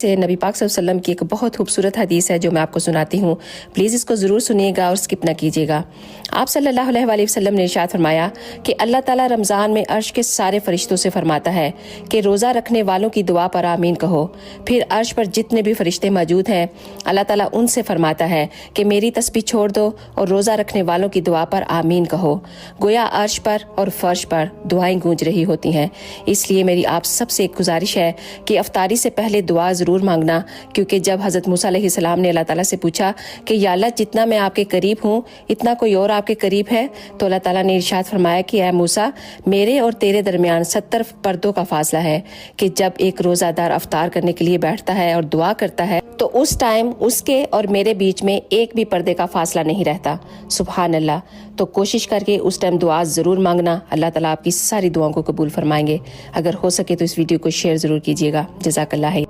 سے نبی پاک صلی اللہ علیہ وسلم کی ایک بہت خوبصورت حدیث ہے جو میں آپ کو سناتی ہوں. پلیز اس کو ضرور سنیے گا اور سکپ نہ کیجیے گا. آپ صلی اللہ علیہ وآلہ وسلم نے ارشاد فرمایا کہ اللہ تعالیٰ رمضان میں عرش کے سارے فرشتوں سے فرماتا ہے کہ روزہ رکھنے والوں کی دعا پر آمین کہو. پھر عرش پر جتنے بھی فرشتے موجود ہیں اللہ تعالیٰ ان سے فرماتا ہے کہ میری تسبیح چھوڑ دو اور روزہ رکھنے والوں کی دعا پر آمین کہو. گویا عرش پر اور فرش پر دعائیں گونج رہی ہوتی ہیں. اس لیے میری آپ سب سے ایک گزارش ہے کہ افطاری سے پہلے دعا ضرور مانگنا، کیونکہ جب حضرت موسیٰ علیہ السلام نے اللہ تعالیٰ سے پوچھا کہ یا اللہ جتنا میں آپ کے قریب ہوں اتنا کوئی اور آپ کے قریب ہے، تو اللہ تعالیٰ نے ارشاد فرمایا کہ اے موسیٰ میرے اور تیرے درمیان 70 پردوں کا فاصلہ ہے کہ جب ایک روزہ دار افطار کرنے کے لیے بیٹھتا ہے اور دعا کرتا ہے تو اس ٹائم اس کے اور میرے بیچ میں ایک بھی پردے کا فاصلہ نہیں رہتا. سبحان اللہ. تو کوشش کر کے اس ٹائم دعا ضرور مانگنا. اللہ تعالیٰ آپ کی ساری دعاؤں کو قبول فرمائیں گے. اگر ہو سکے تو اس ویڈیو کو شیئر ضرور کیجیے گا. جزاک اللہ.